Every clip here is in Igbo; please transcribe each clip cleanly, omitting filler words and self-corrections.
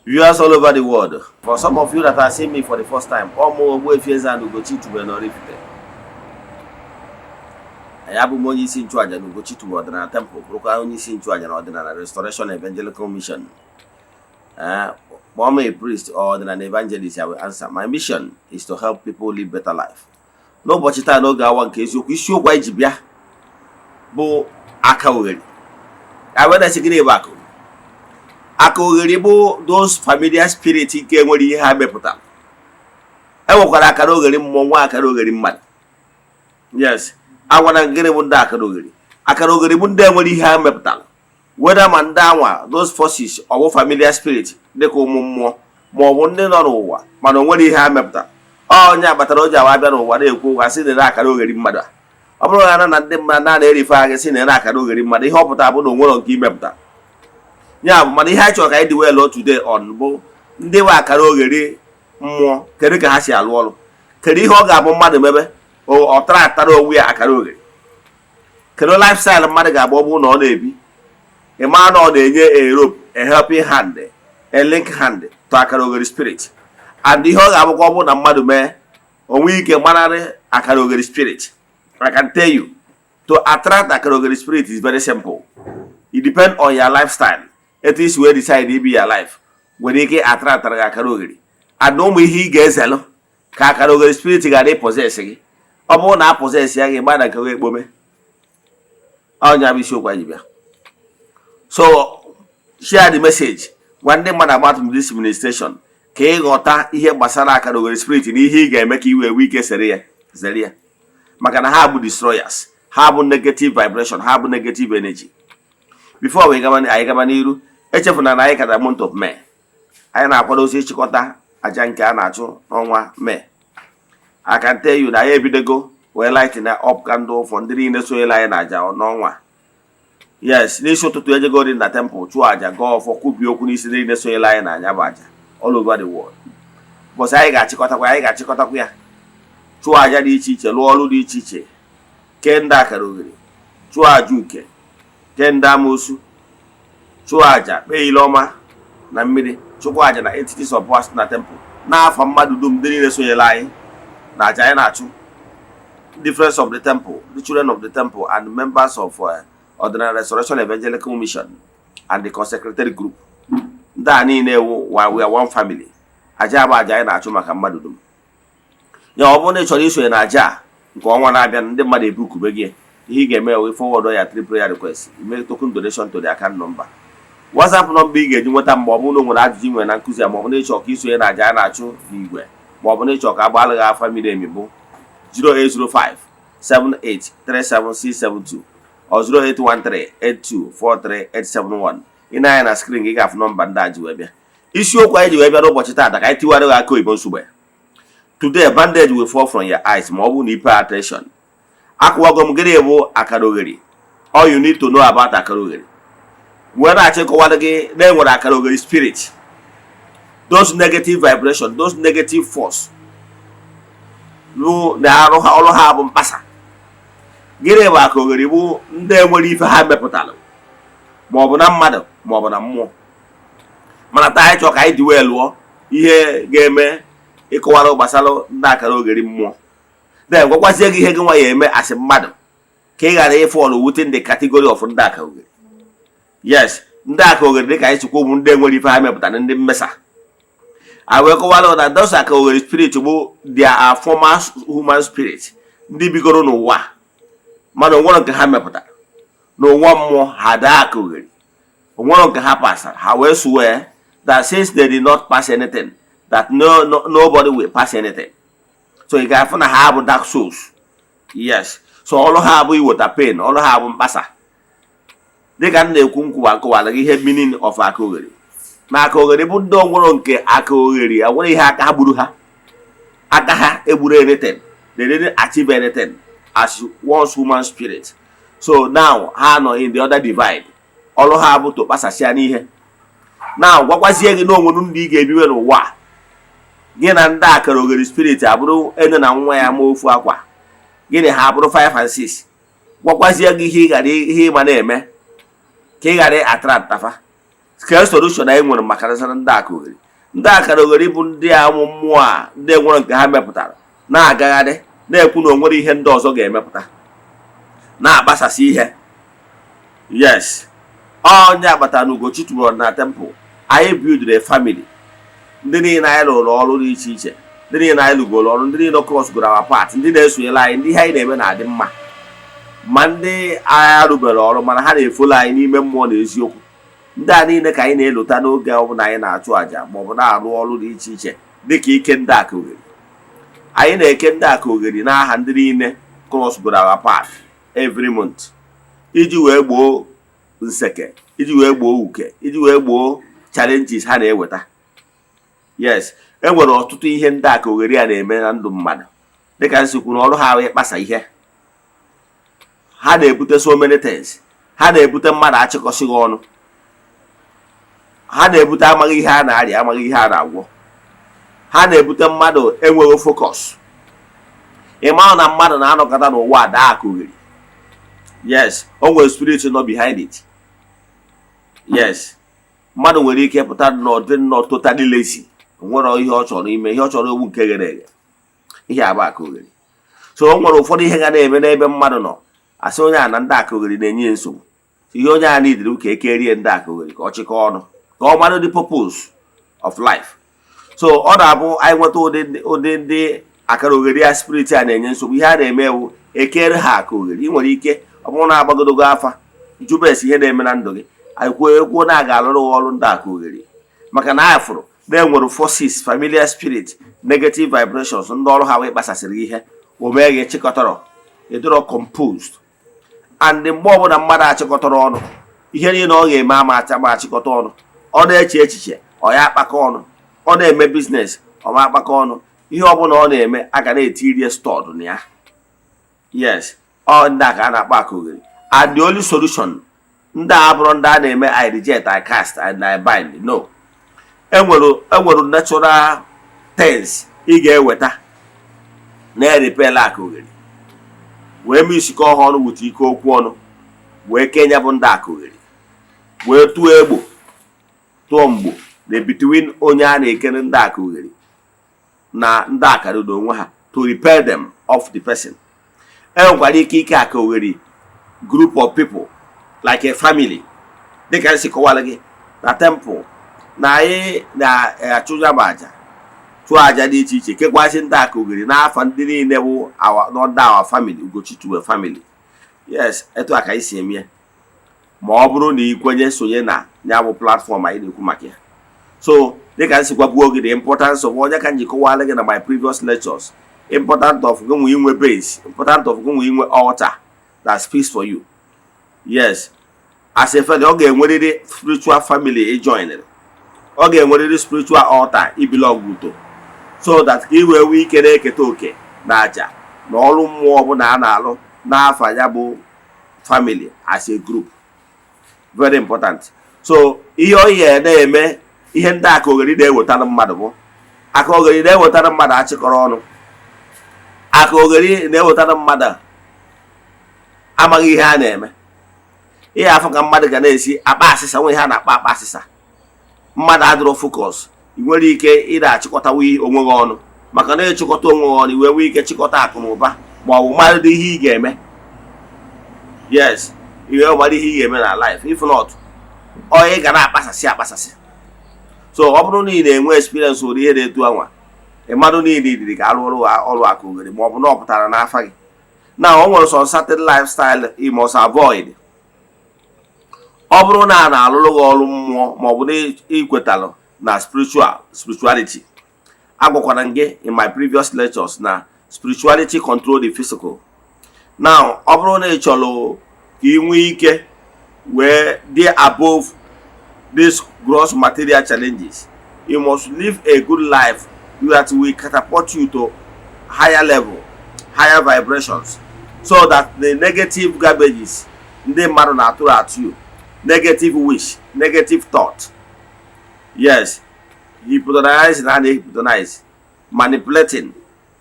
Viewers all over the world, for some of you that are seeing me for the first time, almost Eze-Ana Ugochi to be not I have money in charge and Ugochi to Ordinary Temple, local only in charge and Ordinary Restoration Evangelical Mission. One a priest or an evangelist, I will answer. My mission is to help people live better life. No Bochita, no Gawan case, you show why Jibia Bo Akaliogheri. I went as a grave back. Akaliogheri, those familiar spirits came when he had Beputa. I walk at Akaliogheri, Monwa Akaliogheri man. Yes, I want to get a Munda Akaliogheri. Akaliogheri Munda when he had Beputa. Whether Mandawa, those forces or familiar spirits, they call more one than over. Man, when he had Mepta. Oh, yeah, but Roja, I don't know what they call. I see the Akaliogheri mother. Abraham and them man, they fire in an Akaliogheri mother. They hope that I don't want to give Mepta. Yeah, but he had your idea well today on Bo. They were Akaliogheri more. Kerika Hasia Wall. Keri Hoga, mother, maybe, or try to we are Akaliogheri. Kero lifestyle of Madaga Bobo no baby. A man or a rope, a helping hand, a link hand to Akaliogheri spirit. And the whole Abogo and Madume, or we can manage Akaliogheri spirit. I can tell you, to attract Akaliogheri spirit is very simple. It depends on your lifestyle. It is where decide to be your life. When you get attract Akaliogheri. And no way he gets hello. Akaliogheri spirit got a possessing. Omo na possess young man and Akaliogheri woman. I'll never show why you. So, share the message. One day, man, about this administration. K gota ihe gbasara Akaliogheri spirit ni ihe ga-eme you a weak Zeria. Makana have destroyers, have negative vibration, have negative energy. Before we come on, I come niru. Echefuna na the month of May. I na-akwado si chikota aja nke a na-achụ n'ọnwa May. I can tell you that every day go we lighting up candle for ndị niile so ele anyị na aja n'ọnwa. Yes, n'isi ụtụtụ eje go in the temple chụọ aja go for kubi okwu n'isi niile so ele anyị na anya bụ aja all over the world. But anyị ga-achịkọtakwa ya. Chụọ aja dị iche iche, lụọ ọrụ dị iche iche. Kee ndị Akaliogheri, chụọ aja uke, kee ndị amoosu, chụọ aja kpee ile ọma na mmiri, chụkwa aja na entities of past na temple. N'afọ mmadụ dum ndị niile sonyere anyị na aja anyị na-achụ. Difference of the temple, the children of the temple, and members of Ordinary Restoration Evangelical Mission and the consecrated group. That we are one family. Aja ba aja na-achụ maka mmadụ dum. Ya ọ bụrụ na ị chọrọ iso na aja nke ọnwa na-abịa ndị mmadụ ebukube gị, ihe ga-eme we forward ya 3 prayer requests, make token donation to the account number. WhatsApp number ị ga-eji nweta mgbe ọ bụrụ na o nwere ajụjụ nwere na nkụzi ma ọ bụrụ na ị chọrọ ka iso na aja na-achụ n'igwe ma ọ bụrụ na ị chọrọ ka agbalị gị afa mmiri emigbo 0805 7837672 or 08138243871. Ị na-anya na screen gị ga-afụ nọmba ndị a ji wee bịa. Isiokwu anyị ji wee bịa n'ụbọchị taata ka anyị tiwara gị aka oyibo nsogbe. Today, bandage will fall from your eyes. Ma ọ bụ na ị pay attention. Akwụwago m gịnị bụ Akaliogheri. All you need to know about Akaliogheri. Mgbe na-achịkọwara gị na enwere Akaliogheri spirit. Those negative vibration, those negative force. Na ọrụ ha bụ mkpasa. Gịnị bụ Akaliogheri bụ ndị enwere ife ha mepụtara. Ma ọ bụ na mmadụ ma ọ bụ na mmụọ. Mana taa anyị chọrọ ka anyị dị wee lụọ ihe ga-eme ịkọwara gbasara ndị Akaliogheri mmụọ. Then gwakwazie gị ihe gị nwa ya eme asị mmadụ ka ị ghara ịfọlụ within the category of ndị Akaliogheri. Yes, ndị Akaliogheri dị ka anyị chịkwa bụ ndị enwere ife ha mepụtara ndị mmesa. I will kọwara na those Akaliogheri spirit bụ their former human spirit ndị bigoro n'ụwa mana onwere nke ha mepụtara n'ụwa mmụọ ha daa Akaliogheri. Onwere nke ha pasara ha wee swear that since they did not pass anything that nobody will pass anything. So you can find have dark souls. Yes. So all have iweta pain, all have mkpasa. They can na-ekwu nkụwa ihe meaning of Akaliogheri. Na Akaliogheri bụ ndị onwere nke Akaliogheri, enwere ihe aka ha gburu ha. Aka ha egburu anything. They didn't achieve anything as one's human spirit. So now ha nọ in the other divide. All ha bụ to pasasịa n'ihe. Now gwakwazie gị na onwere ndị ị ga-ebiwe n'ụwa. Gị na ndị Akaliogheri spirit abụrụ ene na nwa ya ma ofu akwa. Gịnị ha abụrụ 5 and 6. Gwakwazie gị ihe ị ma na-eme ka ị ghara attract tafa. ka solution anyị nwere maka nasara ndị Akaliogheri. Ndị Akaliogheri bụ ndị amụ mmụọ a ndị nwere nke ha mepụtara na-agagharị na-ekwu na o nwere ihe ndị ọzọ ga-emepụta na-agbasasị ihe. Yes, onye agbata na Ugochi tụrụ na temple anyị bildere family. Ndị niile anyị rụrụ ọrụ dị iche iche, ndị niile anyị lụgoro ọrụ, ndị niile cross goro our path, ndị na-esonyere anyị, ndị ihe anyị na-eme na-adị mma, ma ndị agha rụbere ọrụ mana ha na-efolo anyị n'ime mmụọ na eziokwu. Ndị a niile ka anyị na-elota n'oge ọbụla anyị na-achụ àjà maọbụ na-arụ ọrụ dị iche iche dịka ike ndị Akaliogheri. Anyị na-eke ndị Akaliogheri n'aha ndị niile cross goro our path every month iji wee gboo nseke, iji wee gboo uke, iji wee gboo challenges ha na-eweta. Yes, enwere ọtụtụ ihe ndị Akaliogheri a na-eme na ndụ mmadụ dịka nsikwu na ọrụ ha wee kpasa ihe. Ha na-ebute so many things. Ha na-ebute mmadụ achịkọsịghị ọnụ. Ha na-ebute amaghị ihe a na-arịa, amaghị ihe a na-agwọ. Ha na-ebute mmadụ enweghị focus. Ịma na mmadụ na-anọkọta n'ụwa daa Akaliogheri. Yes, o nwere spirit nọ behind it. Yes, mmadụ nwere ike pụta n'ọdị nnọọ totally lazy, nwere ihe ọ chọrọ ime, ihe ọ chọrọ ewu nke ghere eghe. Ihe abụ Akaliogheri. So o nwere ụfọdụ ihe ga na-eme n'ebe mmadụ nọ, asị onye a na ndị Akaliogheri na-enye nsogbu. Ihe onye a nidiri ka ekerie ndị Akaliogheri ka ọ chịkọọ ọnụ ka ọ mara the purpose of life. So ọ na-abụ anyị nweta ụdị ndị Akaliogheri a spirit a na-enye nsogbu, ihe a na-eme ewu ekere ha Akaliogheri. Ị nwere ike ọ bụrụ na agbagodogo afa jụbes ihe na-eme na ndụ gị, anyị kwuo na a ga-alụrụ ọrụ ndị Akaliogheri maka na anyị fụrụ na enwere forces, familiar spirit, negative vibrations ndị ọrụ ha wee kpasasịrị ihe o mee gị chịkọtara edoro composed. And mgbe ọbụla mmadụ achịkọtara ọnụ, ihe niile ọ ga-eme ama achịkọta ọnụ. Ọ na-eche echiche, ọ ya akpakọ ọnụ. Ọ na-eme biznes, ọ ma akpakọ ọnụ. Ihe ọbụla ọ na-eme a ga na-eti irie stọọdụ na ya. Yes, ọ ndị a ka a na-akpọ Akaliogheri. And the only solution, ndị a bụrụ ndị a na-eme I reject, I cast, and I bind. No. Enwere natural things ị ga-eweta na-erepela Akaliogheri wee misikọ ha ọnụ wute ike okwu ọnụ wee kenya bụ ndị Akaliogheri wee tụọ egbo tụọ mgbo na between onye a na-ekere ndị Akaliogheri na ndị Akaliogheri onwe ha to repel them of the person. Enwekwara ike Akaliogheri group of people like a family dịka nsi kọwara gị na temple na anyị na-achụja aja chụọ aja dị iche iche kekwasị ndị Akaliogheri n'afa ndị niile bụ n'ọdụ our family, Ugochi to a family. Yes, etu aka isi eme ma ọ bụrụ na ikwenye sonye na ya bụ platform anyị na-ekwu maka ya. So dịka nsi gwagbuo gị the importance of onye ka njikọwala gị na my previous lectures, important of gị nwe inwe base, important of gị nwe inwe altar that speaks for you. Yes, as a friend, ọ ga-enwerịrị spiritual family joined. Ọ ga-enwerịrị spiritual altar i belong to, so that ka i wee nwee ike na-eketa oke na aja na ọrụ mmụọ ọbụla a na-alụ n'afa ya bụ family as a group. Very important. So ihe oyi na-eme ihe ndị Akaliogheri na-ewetara mmadụ bụ Akaliogheri na-ewetara mmadụ achịkọrọ ọnụ. Akaliogheri na-ewetara mmadụ amaghị ihe a na-eme. Ihe afọ ka mmadụ ga na-esi akpa asịsa, nwe ihe a na-akpa akpa asịsa. Mmadụ adịrọ focus, ị nwere ike ịda achịkọtawa onwe gị ọnụ maka na ịchịkọta onwe gị ọnụ iwe nwee ike chịkọta akụ na ụba ma ọ bụ mmadụ ihe ị ga-eme. Yes, ihe mmadụ ihe ị ga-eme na life, if not onye ga na-akpasasị. So ọ bụrụ na ị na-enwe experience ụdị ihe na-etu anwa, mmadụ niile dịrị ka arụ ọrụ Akaliogheri ma ọ bụ na ọ pụtara n'afa gị. Na o nwere some certain lifestyle you must avoid. Ọ bụrụ na a na-alụrụ gị ọrụ mmụọ ma ọ bụ na ikwetalụ na spirituality, agwakwana gị in my previous lectures na spirituality control the physical. Now ọ bụrụ na ị chọrọ ka ị nwee ike wee dị above these gross material challenges, you must live a good life that will catapult you to higher level, higher vibrations, so that the negative garbages ndị mmadụ na-atụrụ at you, negative wish, negative thought, yes, hypnotize na hypnotize, manipulating,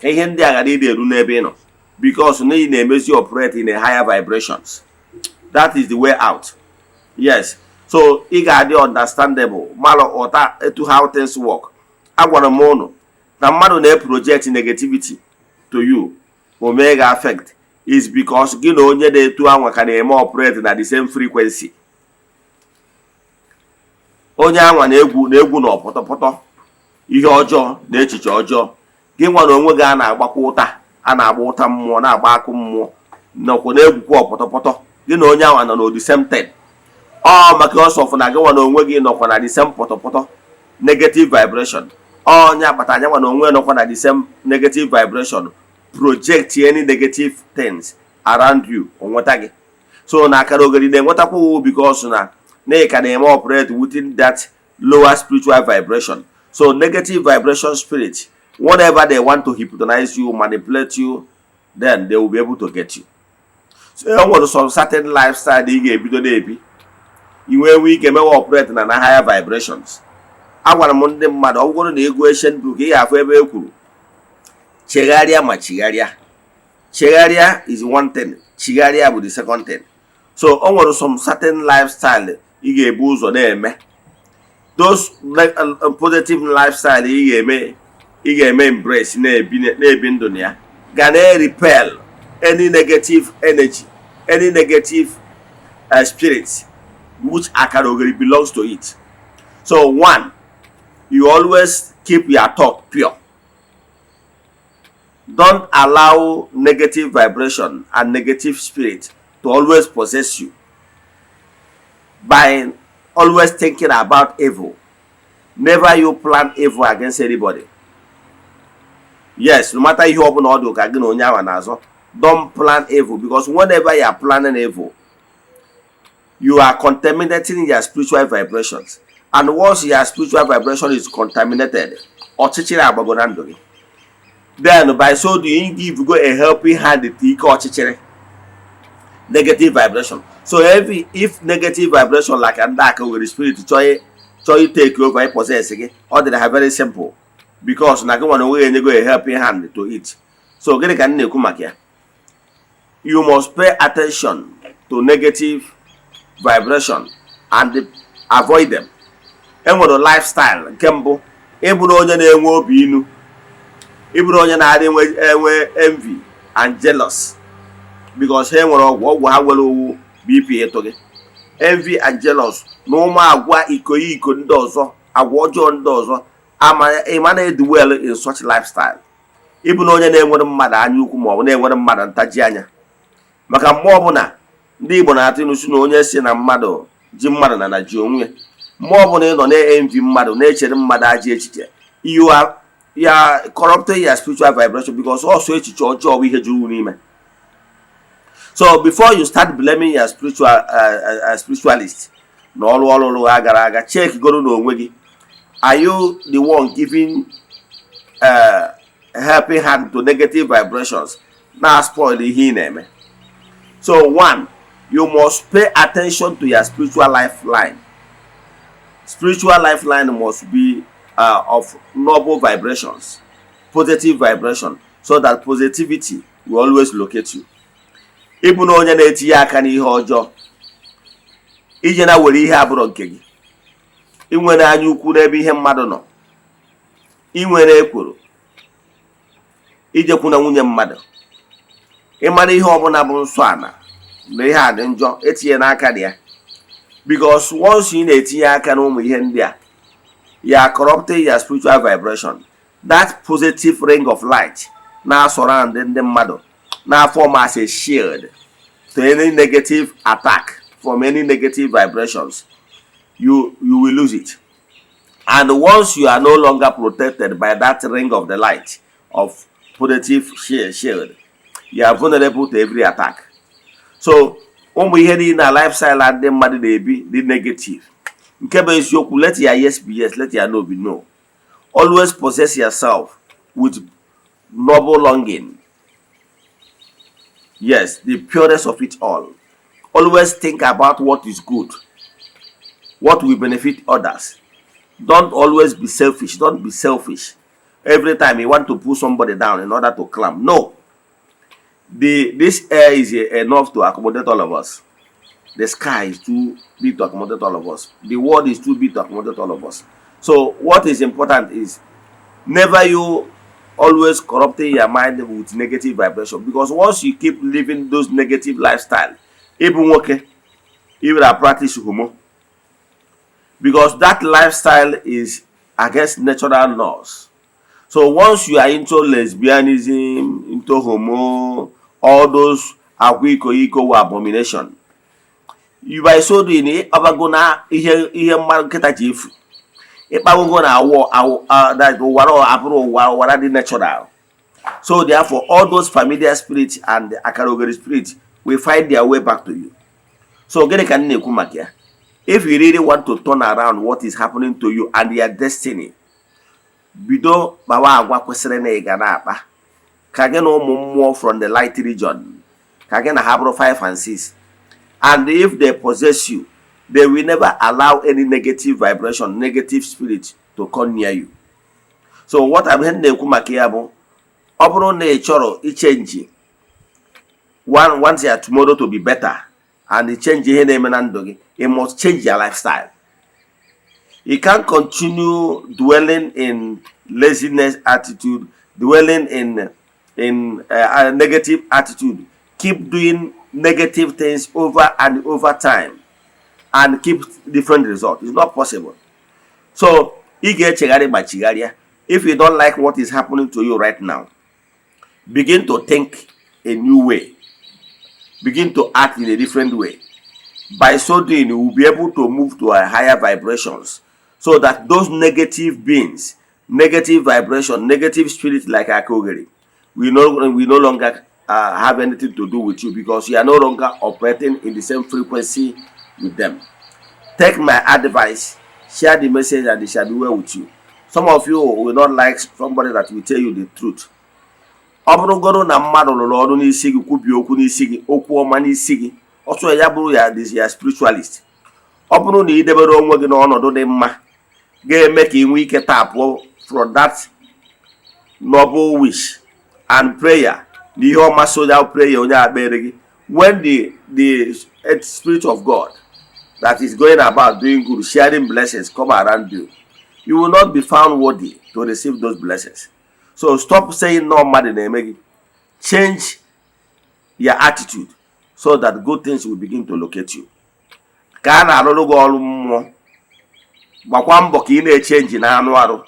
ka ihe ndị a ghara ịdị eru n'ebe ị nọ, because na ị na-emezi operate in a higher vibrations. That is the way out. Yes, So ị ga-adị understandable malụ ụta etu how things work. Agwara m ụnụ na mmadụ na-project negativity to you o mee ga affect is because gị na onye na-etu anwa ka na-eme operate na the same frequency. Onye anwa na-egwu na ọpọtọpọtọ ihe ọjọọ na echiche ọjọọ, gị nwa na onwe gị a na-agbakwa ụta, a na-agba ụta mmụọ, na-agba akụ mmụọ, nọkwa na-egwukwa ọpọtọpọtọ, gị na onye anwa nọ na the same thing. Ọ maka ọsọfụ na gị nwa na onwe gị nọkwa na the same pọtọpọtọ negative vibration. Onye akpata anya nwa na onwe nọkwa na the same negative vibration, project any negative things around you onweta gị. So na Akaliogheri na-enwetakwa because na ị ka na-eme operate within that lower spiritual vibration. So negative vibration spirit, whenever they want to hypnotize you, manipulate you, then they will be able to get you. So e nwere some certain lifestyle ị ga-ebido na-ebi inwe ike emewe operate na higher vibrations. Agwara m ndị mmadụ ọ bụrụ na ego ancient book ị ga-afụ ebe e kwuru chegharịa ma chigharịa. Chegharịa is one thing, chigharịa bụ the second thing. So o nwere some certain lifestyle ị ga-ebu ụzọ na-eme. Those positive lifestyle ị ga-eme embrace na-ebi ndụ na ya ga na-repel any negative energy, any negative spirit which Akaliogheri belongs to it. So one, you always keep your thought pure. Don't allow negative vibration and negative spirit to always possess you by always thinking about evil. Never you plan evil against anybody. Yes, no matter you open all the don't plan evil, because whenever you are planning evil, you are contaminating your spiritual vibrations. And once your spiritual vibration is contaminated, then by so doing, give go a helping hand to negative vibration. So if negative vibration like a dark with the spirit to take over, possess again, or they are very simple, because na go away and you go a helping hand to it. So you must pay attention to negative vibration and avoid them. Enwere lifestyle nke mbụ ịbụrụ onye na-enwe obi inu, ịbụrụ onye na-adị enwe envy and jealous, because ha nwere ọgwụ ha nwere owu BP eto gị. Envy and jealous na ụmụ agwa iko ndị ọzọ, agwa ọjọọ ndị ọzọ, ịma na-edu well in such lifestyle. Ịbụrụ onye na-enwere mmadụ anya ukwu ma ọ bụ na-enwere mmadụ ntaji anya, maka mgbe ọbụla ndị Igbo na-atụ inusu na onye si na mmadụ ji mmadụ na ji onwe. Mgbe ọbụla ị nọ na-envy mmadụ, na-echere mmadụ ajọ echiche, you are corrupting your spiritual vibration, because also echiche ọjọọ bụ ihe juru n'ime. So before you start blaming your spiritualist na ọrụ ha gara aga, check goro n'onwe gị. Are you the one giving helping hand to negative vibrations na spoil ihe ị na-eme? So one, you must pay attention to your spiritual lifeline. Spiritual lifeline must be of noble vibrations, positive vibration, so that positivity will always locate you. Ịbụ na onye na-etinye aka n'ihe ọjọọ, ije na were ihe abụrụ nke gị, inwere anya ukwu n'ebe ihe mmadụ nọ, inwere ekworo, ijekwu na nwunye mmadụ, ịmara ihe ọbụla bụ nsọ ana na ihe a dị njọ, etinye n'aka dị ya. Because once you na-etinye aka n'ụmụ ihe ndị a, you are corrupting your spiritual vibration. That positive ring of light now surround ndị mmadụ, now form as a shield to any negative attack from any negative vibrations. You will lose it. And once you are no longer protected by that ring of the light of positive shield, you are vulnerable to every attack. So ụmụ ihe dị na lifestyle ndị mmadụ na-ebi dị negative, nke bụ eziokwu, let your yes be yes, let your no be no. Always possess yourself with noble longing. Yes, the purest of it all. Always think about what is good, what will benefit others. Don't always be selfish. Don't be selfish. Every time you want to pull somebody down in order to climb. No. This air is enough to accommodate all of us. the sky is too big to accommodate all of us. The world is too big to accommodate all of us. So what is important is never you always corrupting your mind with negative vibration, because once you keep living those negative lifestyle, even okay, even I practice homo, because that lifestyle is against natural laws. So once you are into lesbianism, into homo, all those akwiko abomination, you by so doing it, abagona ihe mmadụ nkịta ji efu ịkpagogo na that wara dị natural. So therefore all those familiar spirits and the Akaliogheri spirit will find their way back to you. So gịnị ka m na-ekwu maka ya? If you really want to turn around what is happening to you and your destiny, bido kpawa agwa kwesịrị na ị ga na-akpa ka gị na ụmụ mmụọ from the light region, ka gị na ha bụrụ 5 and 6. And if they possess you, they will never allow any negative vibration, negative spirit to come near you. So what I'm saying na-ekwu maka ya bụ, ọ bụrụ na ị chọrọ ichenji want your tomorrow to be better and change ihe na-eme na ndụ gị, you must change your lifestyle. You can't continue dwelling in laziness attitude, dwelling in negative attitude. Keep doing negative things over and over time and keep different results. It's not possible. So, if you don't like what is happening to you right now, begin to think a new way. Begin to act in a different way. By so doing, you will be able to move to a higher vibrations, so that those negative beings, negative vibration, negative spirits like Akaliogheri, we no longer have anything to do with you, because you are no longer operating in the same frequency with them. Take my advice, share the message, and it shall be well with you. Some of you will not like somebody that will tell you the truth. Ọ bụrụgodu na mmadụ lụrụ ọrụ n'isi gị, kwubi okwu n'isi gị, okwu ọma n'isi gị, ọsọ ya bụrụ ya spiritualist. Ọ bụrụ na ị debere onwe gị n'ọnọdụ dị mma, ga-eme ka ị nwee ike tapụ from that noble wish and prayer, the ọma social prayer onye akpere gị. When the spirit of God that is going about doing good, sharing blessings come around you, you will not be found worthy to receive those blessings. So stop saying no mmadụ na-eme gị. Change your attitude so that good things will begin to locate you. Ka a na-arụrụ gị ọrụ mmụọ, gbakwa mbọ ka ị na-echenji na anụ arụ.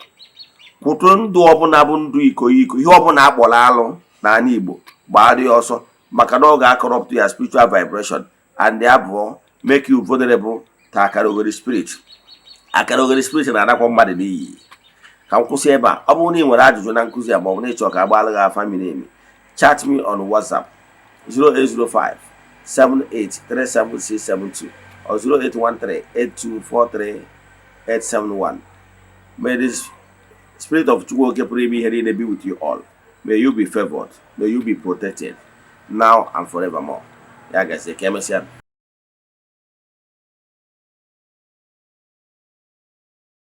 Kwụtụ ndụ ọbụla bụ ndụ iko ihe ọbụla akpọrọ alụ n'ala Igbo, gbara ya ọsọ, maka na ọ ga-corrupt your spiritual vibration and therefore make you vulnerable to Akaliogheri spirit. Akaliogheri spirit na-anakwa mmadụ n'iyi. Ka m kwụsị ebe a. Ọ bụrụ na ị nwere ajụjụ na nkụzi a, ma ọ bụ na ị chọrọ ka agbalị gị afa miri emi, chat me on WhatsApp 0805 7837672 or 0813 8243871. May this spirit of Chukwu be with you all. May you be favored. May you be protected now and forevermore. Yeah, guys,